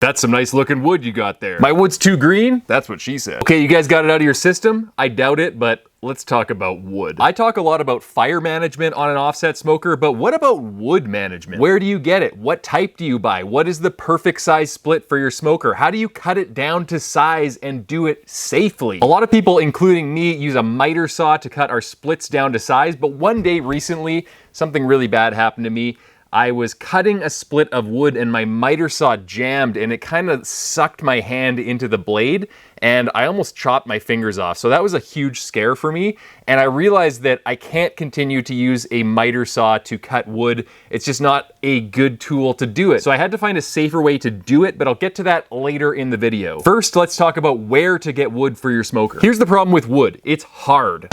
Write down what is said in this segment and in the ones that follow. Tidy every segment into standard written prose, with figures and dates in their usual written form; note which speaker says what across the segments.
Speaker 1: That's some nice looking wood you got there. My wood's too green? That's what she said. Okay, you guys got it out of your system? I doubt it, but let's talk about wood. I talk a lot about fire management on an offset smoker, but what about wood management? Where do you get it? What type do you buy? What is the perfect size split for your smoker? How do you cut it down to size and do it safely? A lot of people, including me, use a miter saw to cut our splits down to size, but one day recently, something really bad happened to me. I was cutting a split of wood and my miter saw jammed and it kind of sucked my hand into the blade and I almost chopped my fingers off. So that was a huge scare for me. And I realized that I can't continue to use a miter saw to cut wood. It's just not a good tool to do it. So I had to find a safer way to do it, but I'll get to that later in the video. First, let's talk about where to get wood for your smoker. Here's the problem with wood. It's hard.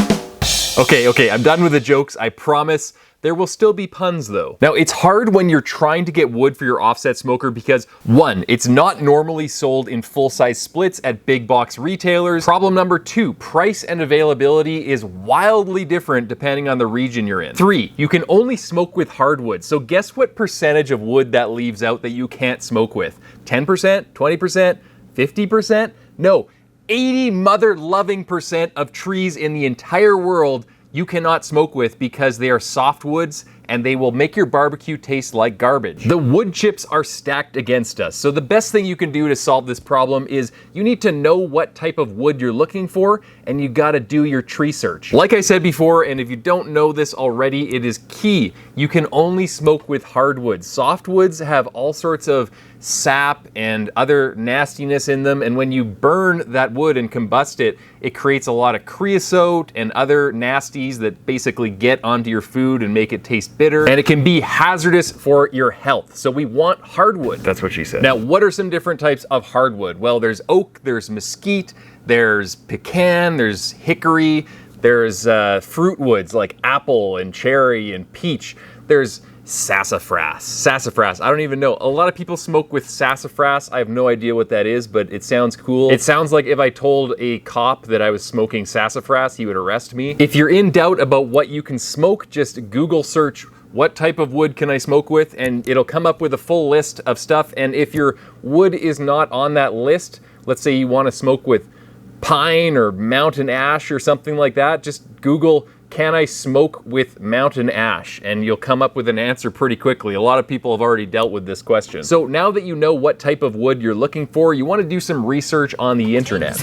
Speaker 1: Okay, I'm done with the jokes, I promise. There will still be puns though. Now, it's hard when you're trying to get wood for your offset smoker because one, it's not normally sold in full-size splits at big box retailers. Problem number two, price and availability is wildly different depending on the region you're in. Three, you can only smoke with hardwood. So guess what percentage of wood that leaves out that you can't smoke with? 10%, 20%, 50%? No, 80 mother-loving percent of trees in the entire world you cannot smoke with because they are softwoods and they will make your barbecue taste like garbage. The wood chips are stacked against us. So the best thing you can do to solve this problem is you need to know what type of wood you're looking for and you gotta do your tree search. Like I said before, and if you don't know this already, it is key. You can only smoke with hardwoods. Softwoods have all sorts of sap and other nastiness in them, and when you burn that wood and combust it, it creates a lot of creosote and other nasties that basically get onto your food and make it taste bitter, and it can be hazardous for your health. So we want hardwood. That's what she said. Now, what are some different types of hardwood? Well, there's oak, there's mesquite, there's pecan, there's hickory, there's fruit woods like apple and cherry and peach. There's sassafras. I don't even know. A lot of people smoke with sassafras. I have no idea what that is, but it sounds cool. It sounds like if I told a cop that I was smoking sassafras, he would arrest me. If you're in doubt about what you can smoke, just Google search what type of wood can I smoke with, and it'll come up with a full list of stuff. And if your wood is not on that list, let's say you want to smoke with pine or mountain ash or something like that, just Google, can I smoke with mountain ash? And you'll come up with an answer pretty quickly. A lot of people have already dealt with this question. So now that you know what type of wood you're looking for, you want to do some research on the internet.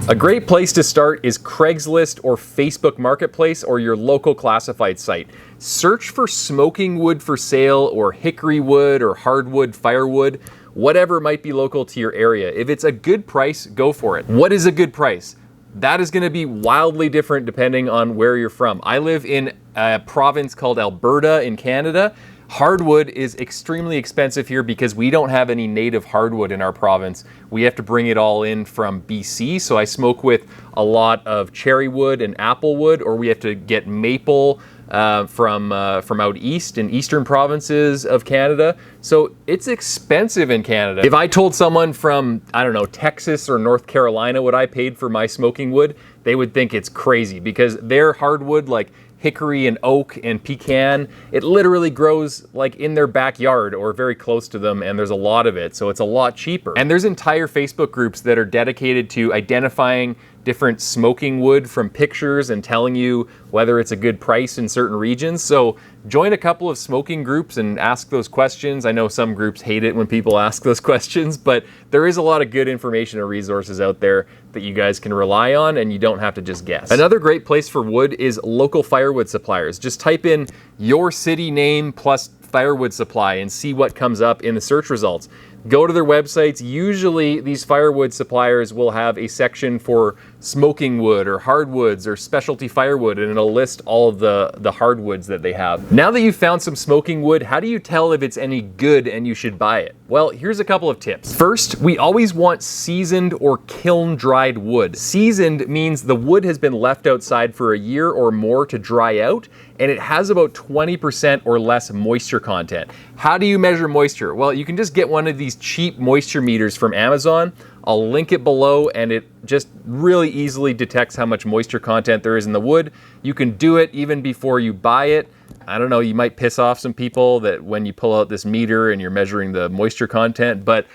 Speaker 1: A great place to start is Craigslist or Facebook Marketplace or your local classified site. Search for smoking wood for sale or hickory wood or hardwood firewood, whatever might be local to your area. If it's a good price, go for it. What is a good price? That is going to be wildly different depending on where you're from. I live in a province called Alberta in Canada. Hardwood is extremely expensive here because we don't have any native hardwood in our province. We have to bring it all in from BC. So I smoke with a lot of cherry wood and apple wood, or we have to get maple from out east in eastern provinces of Canada. So it's expensive in Canada. If I told someone from, I don't know, Texas or North Carolina what I paid for my smoking wood, they would think it's crazy because their hardwood, like hickory and oak and pecan, it literally grows like in their backyard or very close to them, and there's a lot of it, so it's a lot cheaper. And there's entire Facebook groups that are dedicated to identifying different smoking wood from pictures and telling you whether it's a good price in certain regions. So join a couple of smoking groups and ask those questions. I know some groups hate it when people ask those questions, but there is a lot of good information and resources out there that you guys can rely on, and you don't have to just guess. Another great place for wood is local firewood suppliers. Just type in your city name plus firewood supply and see what comes up in the search results. Go to their websites. Usually these firewood suppliers will have a section for smoking wood or hardwoods or specialty firewood, and it'll list all of the hardwoods that they have. Now that you've found some smoking wood, how do you tell if it's any good and you should buy it? Well, here's a couple of tips. First, we always want seasoned or kiln dried wood. Seasoned means the wood has been left outside for a year or more to dry out, and it has about 20% or less moisture content. How do you measure moisture? Well, you can just get one of these cheap moisture meters from Amazon. I'll link it below, and it just really easily detects how much moisture content there is in the wood. You can do it even before you buy it. I don't know, you might piss off some people that when you pull out this meter and you're measuring the moisture content, but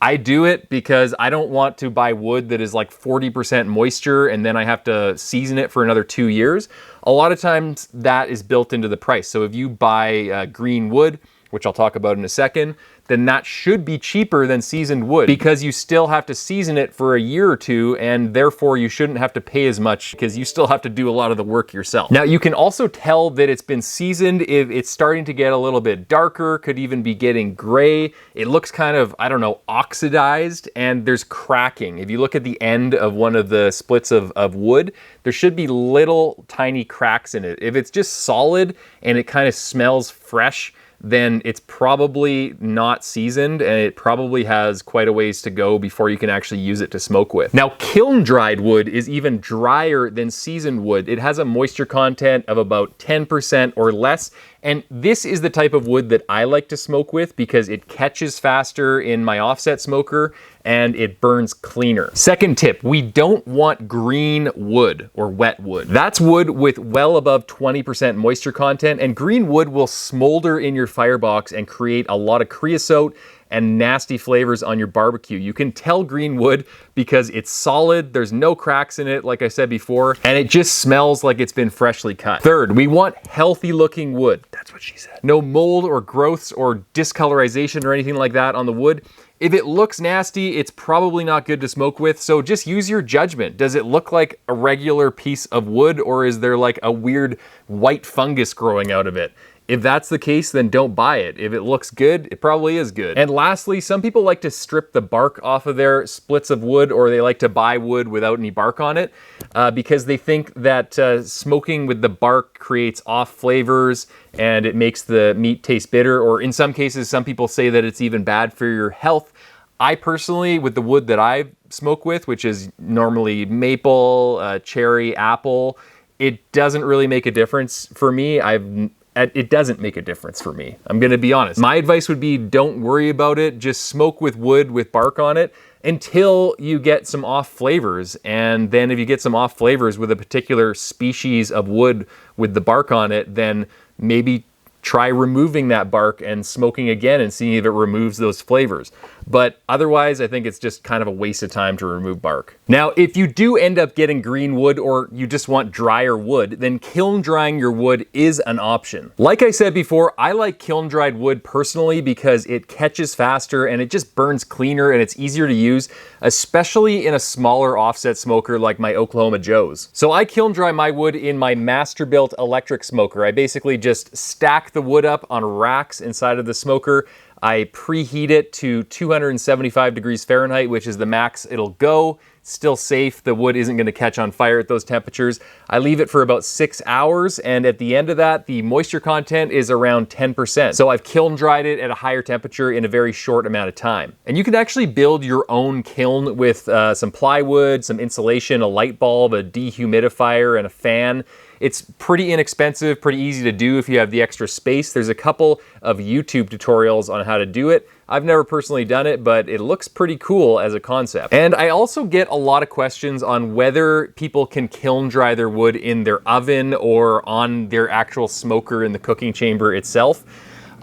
Speaker 1: I do it because I don't want to buy wood that is like 40% moisture and then I have to season it for another 2 years. A lot of times that is built into the price. So if you buy green wood, which I'll talk about in a second, then that should be cheaper than seasoned wood because you still have to season it for a year or two, and therefore you shouldn't have to pay as much because you still have to do a lot of the work yourself. Now you can also tell that it's been seasoned if it's starting to get a little bit darker, could even be getting gray. It looks kind of, I don't know, oxidized, and there's cracking. If you look at the end of one of the splits of wood, there should be little tiny cracks in it. If it's just solid and it kind of smells fresh, then it's probably not seasoned and it probably has quite a ways to go before you can actually use it to smoke with. Now, kiln dried wood is even drier than seasoned wood. It has a moisture content of about 10% or less. And this is the type of wood that I like to smoke with because it catches faster in my offset smoker and it burns cleaner. Second tip, we don't want green wood or wet wood. That's wood with well above 20% moisture content, and green wood will smolder in your firebox and create a lot of creosote and nasty flavors on your barbecue. You can tell green wood because it's solid, there's no cracks in it, like I said before, and it just smells like it's been freshly cut. Third, we want healthy looking wood. That's what she said. No mold or growths or discolorization or anything like that on the wood. If it looks nasty, it's probably not good to smoke with, so just use your judgment. Does it look like a regular piece of wood, or is there like a weird white fungus growing out of it? If that's the case, then don't buy it. If it looks good, it probably is good. And lastly, some people like to strip the bark off of their splits of wood, or they like to buy wood without any bark on it because they think that smoking with the bark creates off flavors and it makes the meat taste bitter, or in some cases, some people say that it's even bad for your health. I personally, with the wood that I smoke with, which is normally maple, cherry, apple, it doesn't really make a difference for me. It doesn't make a difference for me. I'm gonna be honest. My advice would be don't worry about it. Just smoke with wood with bark on it until you get some off flavors. And then if you get some off flavors with a particular species of wood with the bark on it, then maybe try removing that bark and smoking again and seeing if it removes those flavors. But otherwise, I think it's just kind of a waste of time to remove bark. Now, if you do end up getting green wood, or you just want drier wood, then kiln drying your wood is an option. Like I said before, I like kiln dried wood personally because it catches faster and it just burns cleaner and it's easier to use, especially in a smaller offset smoker like my Oklahoma Joe's. So I kiln dry my wood in my Masterbuilt electric smoker. I basically just stack the wood up on racks inside of the smoker. I preheat it to 275 degrees Fahrenheit, which is the max it'll go. Still safe, the wood isn't gonna catch on fire at those temperatures. I leave it for about 6 hours, and at the end of that, the moisture content is around 10%. So I've kiln dried it at a higher temperature in a very short amount of time. And you can actually build your own kiln with some plywood, some insulation, a light bulb, a dehumidifier, and a fan. It's pretty inexpensive, pretty easy to do if you have the extra space. There's a couple of YouTube tutorials on how to do it. I've never personally done it, but it looks pretty cool as a concept. And I also get a lot of questions on whether people can kiln dry their wood in their oven or on their actual smoker in the cooking chamber itself.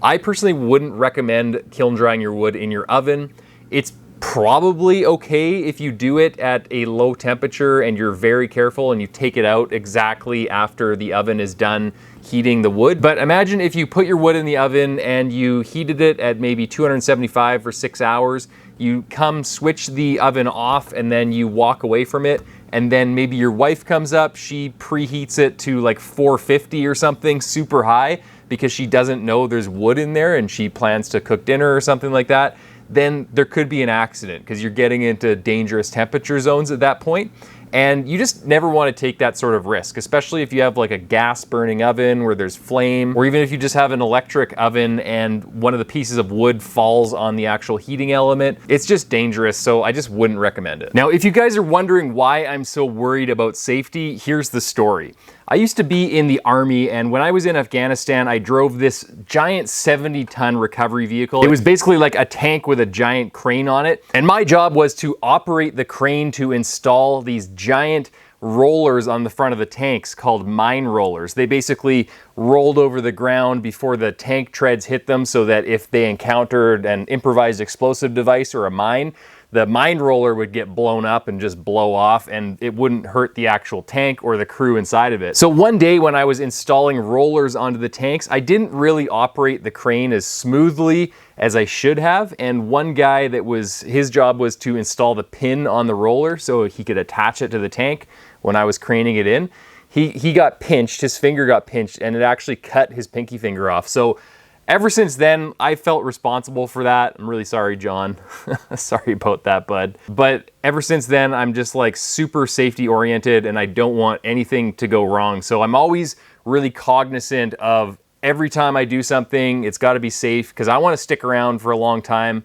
Speaker 1: I personally wouldn't recommend kiln drying your wood in your oven. It's probably okay if you do it at a low temperature and you're very careful and you take it out exactly after the oven is done heating the wood. But imagine if you put your wood in the oven and you heated it at maybe 275 for 6 hours, you come switch the oven off and then you walk away from it, and then maybe your wife comes up, she preheats it to like 450 or something, super high, because she doesn't know there's wood in there and she plans to cook dinner or something like that. Then there could be an accident because you're getting into dangerous temperature zones at that point. And you just never want to take that sort of risk, especially if you have like a gas burning oven where there's flame, or even if you just have an electric oven and one of the pieces of wood falls on the actual heating element. It's just dangerous, so I just wouldn't recommend it. Now, if you guys are wondering why I'm so worried about safety, here's the story. I used to be in the Army, and when I was in Afghanistan, I drove this giant 70-ton recovery vehicle. It was basically like a tank with a giant crane on it, and my job was to operate the crane to install these giant rollers on the front of the tanks called mine rollers. They basically rolled over the ground before the tank treads hit them, so that if they encountered an improvised explosive device or a mine, the mine roller would get blown up and just blow off, and it wouldn't hurt the actual tank or the crew inside of it. So one day when I was installing rollers onto the tanks, I didn't really operate the crane as smoothly as I should have, and one guy his job was to install the pin on the roller so he could attach it to the tank when I was craning it in. He got pinched, his finger got pinched, and it actually cut his pinky finger off. So ever since then, I felt responsible for that. I'm really sorry, John. Sorry about that, bud. But ever since then, I'm just like super safety oriented, and I don't want anything to go wrong. So I'm always really cognizant of every time I do something, it's got to be safe, because I want to stick around for a long time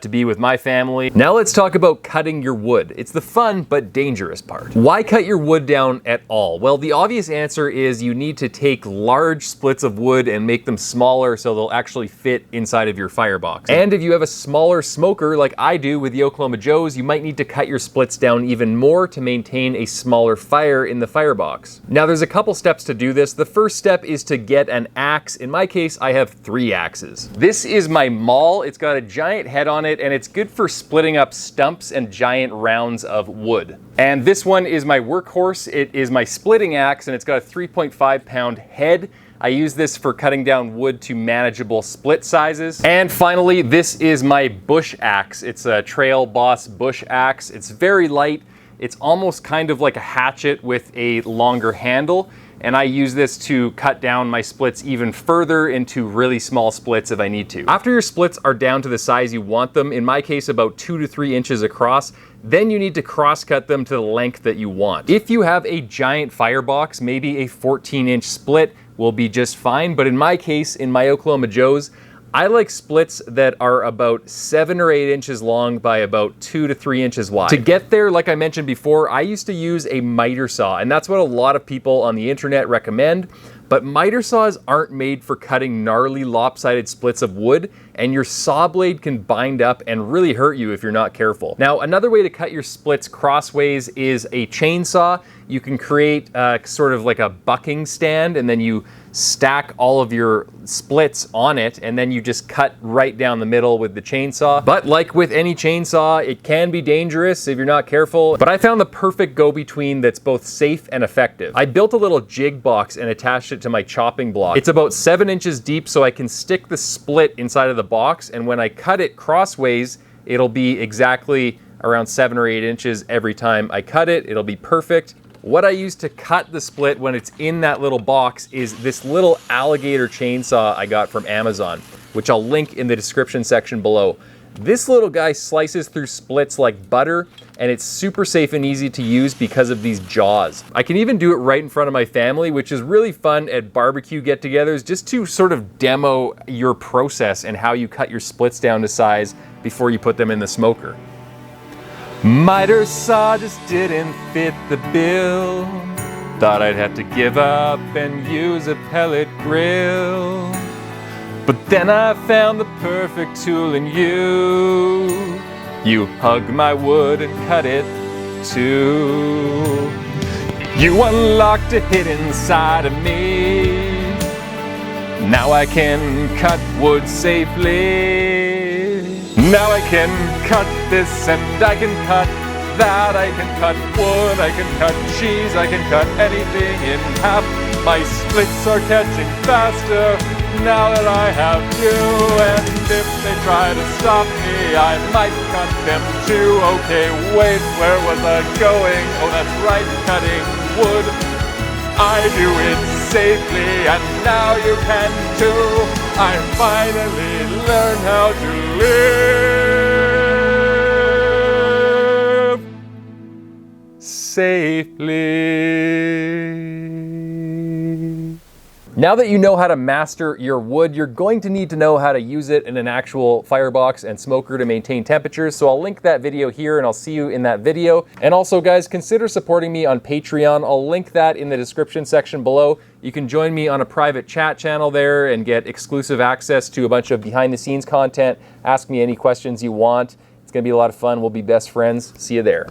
Speaker 1: to be with my family. Now let's talk about cutting your wood. It's the fun but dangerous part. Why cut your wood down at all? Well, the obvious answer is you need to take large splits of wood and make them smaller so they'll actually fit inside of your firebox. And if you have a smaller smoker like I do with the Oklahoma Joes, you might need to cut your splits down even more to maintain a smaller fire in the firebox. Now there's a couple steps to do this. The first step is to get an axe. In my case, I have 3 axes. This is my maul. It's got a giant head on it, and it's good for splitting up stumps and giant rounds of wood. And this one is my workhorse. It is my splitting axe, and it's got a 3.5-pound head. I use this for cutting down wood to manageable split sizes. And finally, this is my bush axe. It's a Trail Boss bush axe. It's very light. It's almost kind of like a hatchet with a longer handle. And I use this to cut down my splits even further into really small splits if I need to. After your splits are down to the size you want them, in my case about 2 to 3 inches across, then you need to cross cut them to the length that you want. If you have a giant firebox, maybe a 14-inch split will be just fine, but in my case, in my Oklahoma Joes, I like splits that are about 7 or 8 inches long by about 2 to 3 inches wide. To get there, like I mentioned before, I used to use a miter saw, and that's what a lot of people on the internet recommend. But miter saws aren't made for cutting gnarly lopsided splits of wood, and your saw blade can bind up and really hurt you if you're not careful. Now, another way to cut your splits crossways is a chainsaw. You can create sort of like a bucking stand, and then you stack all of your splits on it, and then you just cut right down the middle with the chainsaw. But like with any chainsaw, it can be dangerous if you're not careful. But I found the perfect go-between that's both safe and effective. I built a little jig box and attached it to my chopping block. It's about 7 inches deep, so I can stick the split inside of the box, and when I cut it crossways, it'll be exactly around 7 or 8 inches every time I cut it. It'll be perfect. What I use to cut the split when it's in that little box is this little alligator chainsaw I got from Amazon, which I'll link in the description section below. This little guy slices through splits like butter, and it's super safe and easy to use because of these jaws. I can even do it right in front of my family, which is really fun at barbecue get-togethers, just to sort of demo your process and how you cut your splits down to size before you put them in the smoker. Miter saw just didn't fit the bill. Thought I'd have to give up and use a pellet grill. But then I found the perfect tool in you. You hug my wood and cut it too. You unlocked a hidden side of me. Now I can cut wood safely. Now I can cut this and I can cut that. I can cut wood, I can cut cheese, I can cut anything in half. My splits are catching faster now that I have you. And if they try to stop me, I might cut them too. Okay, wait, where was I going? Oh, that's right, cutting wood. I do it safely, and now you can too. I finally learned how to live safely. Now that you know how to master your wood, you're going to need to know how to use it in an actual firebox and smoker to maintain temperatures. So I'll link that video here and I'll see you in that video. And also guys, consider supporting me on Patreon. I'll link that in the description section below. You can join me on a private chat channel there and get exclusive access to a bunch of behind the scenes content. Ask me any questions you want. It's gonna be a lot of fun. We'll be best friends. See you there.